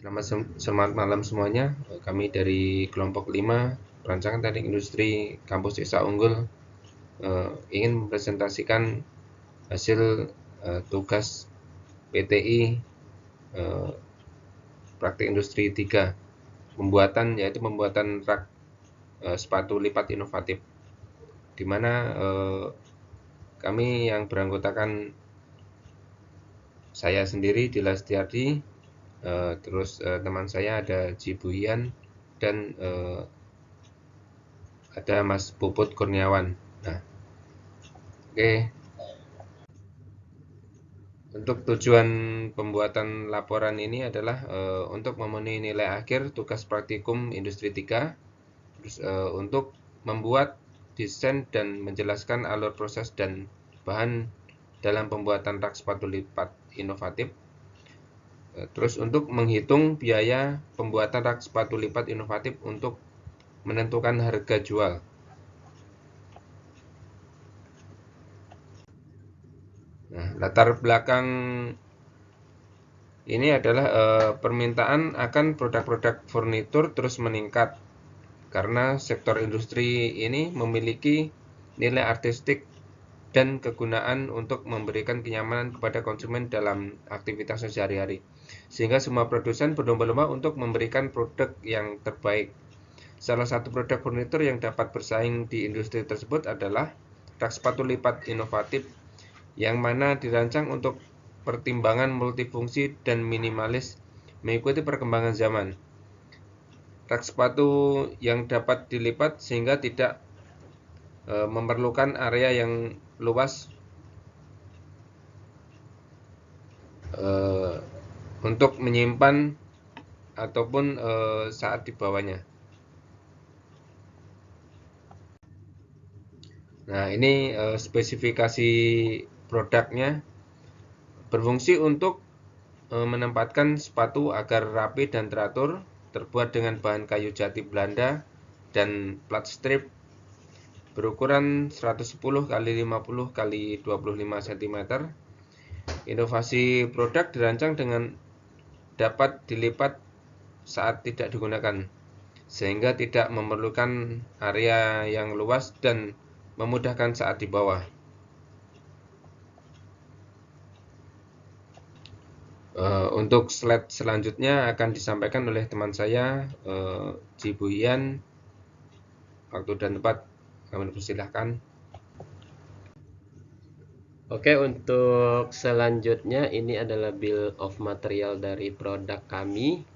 Selamat malam semuanya. Kami dari kelompok 5 Perancangan Teknik Industri Kampus Desa Unggul ingin mempresentasikan hasil tugas PTI Praktik Industri 3 yaitu pembuatan rak sepatu lipat inovatif, di mana kami yang beranggotakan saya sendiri Dila Setiardi, terus teman saya ada Jibuian dan ada Mas Puput Kurniawan. Nah, oke. Untuk tujuan pembuatan laporan ini adalah untuk memenuhi nilai akhir tugas praktikum Industri 3, terus untuk membuat desain dan menjelaskan alur proses dan bahan dalam pembuatan rak sepatu lipat inovatif. Terus untuk menghitung biaya pembuatan rak sepatu lipat inovatif untuk menentukan harga jual. Nah, latar belakang ini adalah permintaan akan produk-produk furnitur terus meningkat karena sektor industri ini memiliki nilai artistik dan kegunaan untuk memberikan kenyamanan kepada konsumen dalam aktivitas sehari-hari. Sehingga semua produsen berlomba-lomba untuk memberikan produk yang terbaik. Salah satu produk furnitur yang dapat bersaing di industri tersebut adalah rak sepatu lipat inovatif yang mana dirancang untuk pertimbangan multifungsi dan minimalis mengikuti perkembangan zaman. Rak sepatu yang dapat dilipat sehingga tidak memerlukan area yang luas untuk menyimpan ataupun saat dibawanya. Nah, ini spesifikasi produknya. Berfungsi untuk menempatkan sepatu agar rapi dan teratur, terbuat dengan bahan kayu jati Belanda dan plat strip berukuran 110 x 50 x 25 cm. Inovasi produk dirancang dengan dapat dilipat saat tidak digunakan, sehingga tidak memerlukan area yang luas dan memudahkan saat dibawa. Untuk slide selanjutnya akan disampaikan oleh teman saya, Jibuian. Waktu dan tempat kami persilahkan. Oke, untuk selanjutnya ini adalah bill of material dari produk kami.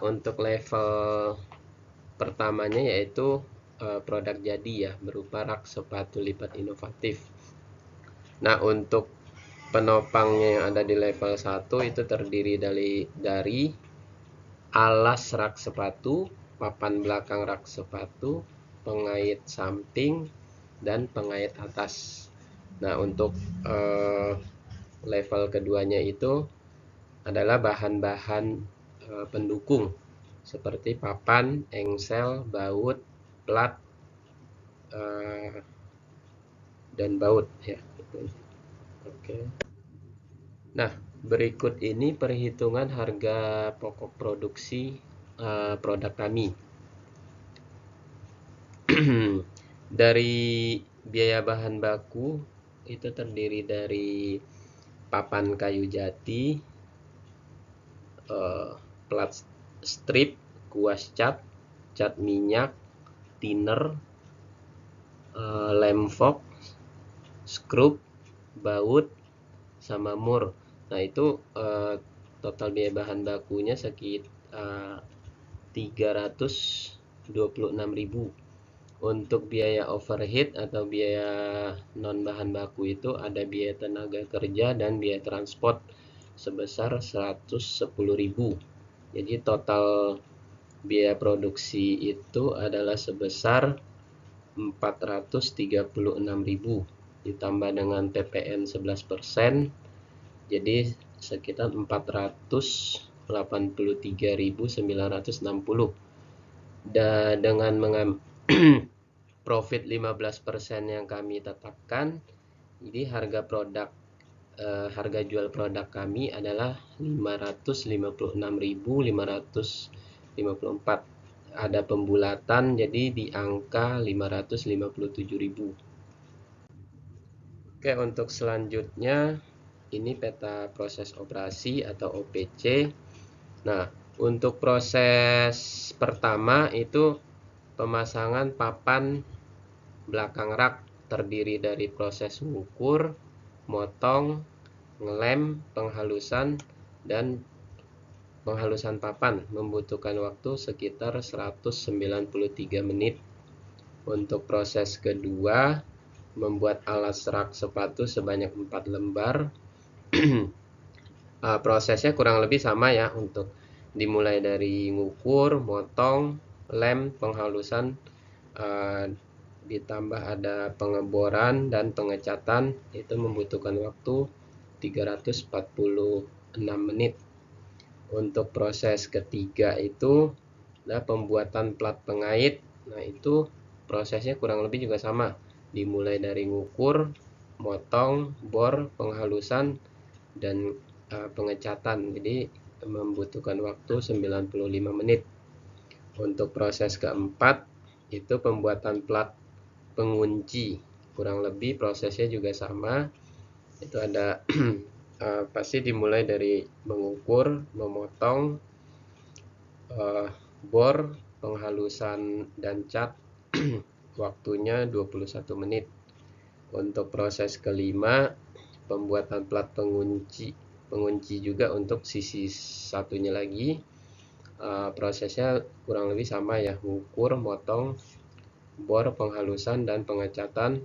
Untuk level pertamanya yaitu produk jadi ya, berupa rak sepatu lipat inovatif. Nah, untuk penopangnya yang ada di level 1 itu terdiri dari alas rak sepatu, papan belakang rak sepatu, pengait samping, dan pengait atas. Nah, untuk level keduanya itu adalah bahan-bahan pendukung seperti papan, engsel, baut, plat, dan baut ya. Oke. Nah, berikut ini perhitungan harga pokok produksi produk kami. Dari biaya bahan baku itu terdiri dari papan kayu jati, plat strip, kuas cat, cat minyak, thinner, lem fox, skrup, baut, sama mur. Nah, itu total biaya bahan bakunya sekitar 326.000. Untuk biaya overhead atau biaya non bahan baku itu ada biaya tenaga kerja dan biaya transport sebesar 110.000. Jadi total biaya produksi itu adalah sebesar 436.000 ditambah dengan PPN 11%, jadi sekitar 483.960. Dan dengan profit 15% yang kami tetapkan, jadi harga produk harga jual produk kami adalah 556.554. Ada pembulatan jadi di angka 557.000. Oke, untuk selanjutnya ini peta proses operasi atau OPC. Nah, untuk proses pertama itu pemasangan papan belakang rak, terdiri dari proses mengukur, motong, ngelem, penghalusan, dan penghalusan papan membutuhkan waktu sekitar 193 menit. Untuk proses kedua, membuat alas rak sepatu sebanyak 4 lembar. Prosesnya kurang lebih sama ya, untuk dimulai dari ngukur, motong, lem, penghalusan, ditambah ada pengeboran dan pengecatan, itu membutuhkan waktu 346 menit. Untuk proses ketiga itu adalah pembuatan plat pengait. Nah, itu prosesnya kurang lebih juga sama, dimulai dari ngukur, motong, bor, penghalusan, dan pengecatan. Jadi membutuhkan waktu 95 menit. Untuk proses keempat itu pembuatan plat pengunci, kurang lebih prosesnya juga sama. Itu ada pasti dimulai dari mengukur, memotong, bor, penghalusan, dan cat. Waktunya 21 menit. Untuk proses kelima, pembuatan plat pengunci juga untuk sisi satunya lagi. Prosesnya kurang lebih sama ya, mengukur, motong, bor, penghalusan, dan pengecatan.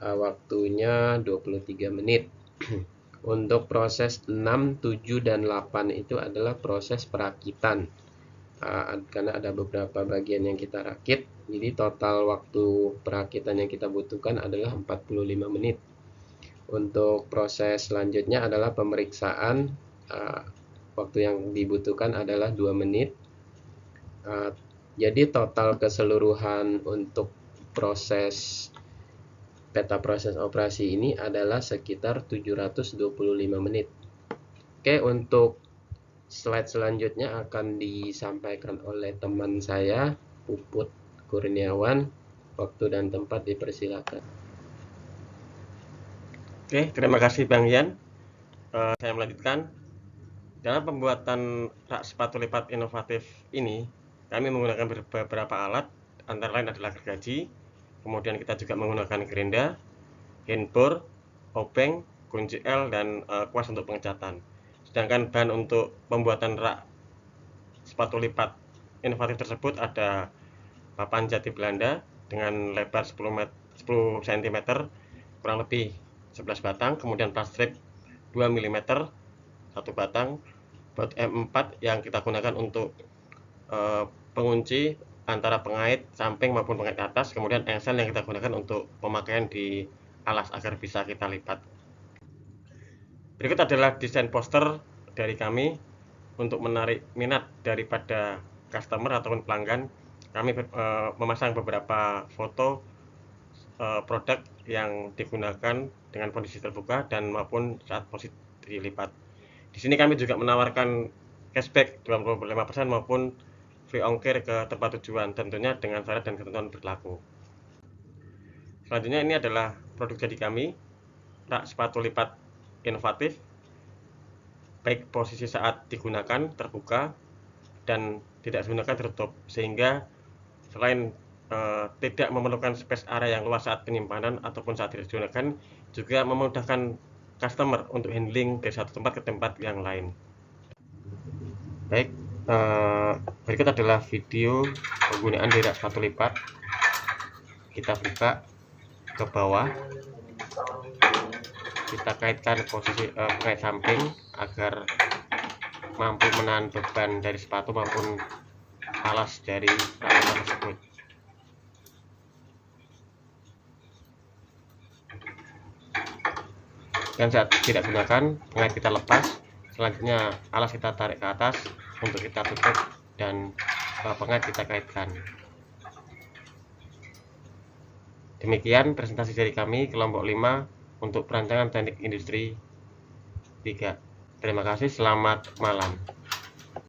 Waktunya 23 menit. Untuk proses 6, 7, dan 8 itu adalah proses perakitan. Karena ada beberapa bagian yang kita rakit, jadi total waktu perakitan yang kita butuhkan adalah 45 menit. Untuk proses selanjutnya adalah pemeriksaan. Waktu yang dibutuhkan adalah 2 menit. Jadi total keseluruhan untuk proses peta proses operasi ini adalah sekitar 725 menit. Oke, untuk slide selanjutnya akan disampaikan oleh teman saya, Puput Kurniawan. Waktu dan tempat dipersilakan. Oke, terima kasih Bang Yan. Saya melanjutkan. Dalam pembuatan rak sepatu lipat inovatif ini, kami menggunakan beberapa alat, antara lain adalah gergaji, kemudian kita juga menggunakan gerinda, handbor, obeng, kunci L, dan kuas untuk pengecatan. Sedangkan bahan untuk pembuatan rak sepatu lipat inovatif tersebut ada papan jati Belanda dengan lebar 10 cm, kurang lebih 11 batang, kemudian plat strip 2 mm 1 batang, baut M4 yang kita gunakan untuk pengunci antara pengait samping maupun pengait atas, kemudian engsel yang kita gunakan untuk pemakaian di alas agar bisa kita lipat. Berikut adalah desain poster dari kami untuk menarik minat daripada customer ataupun pelanggan. Kami memasang beberapa foto produk yang digunakan dengan kondisi terbuka dan maupun saat posisi dilipat. Di sini kami juga menawarkan cashback 25% maupun free ongkir ke tempat tujuan, tentunya dengan syarat dan ketentuan berlaku. Selanjutnya ini adalah produk jadi kami, rak sepatu lipat inovatif, baik posisi saat digunakan terbuka dan tidak digunakan tertutup, sehingga selain tidak memerlukan space area yang luas saat penyimpanan ataupun saat tidak digunakan, juga memudahkan customer untuk handling dari satu tempat ke tempat yang lain. Baik, berikut adalah video penggunaan dari rak sepatu lipat. Kita buka ke bawah, kita kaitkan posisi pengait samping agar mampu menahan beban dari sepatu maupun alas dari rak tersebut. Dan saat tidak gunakan, pengait kita lepas. Selanjutnya alas kita tarik ke atas untuk kita tutup dan pengait kita kaitkan. Demikian presentasi dari kami kelompok 5 untuk perancangan teknik industri 3. Terima kasih, selamat malam.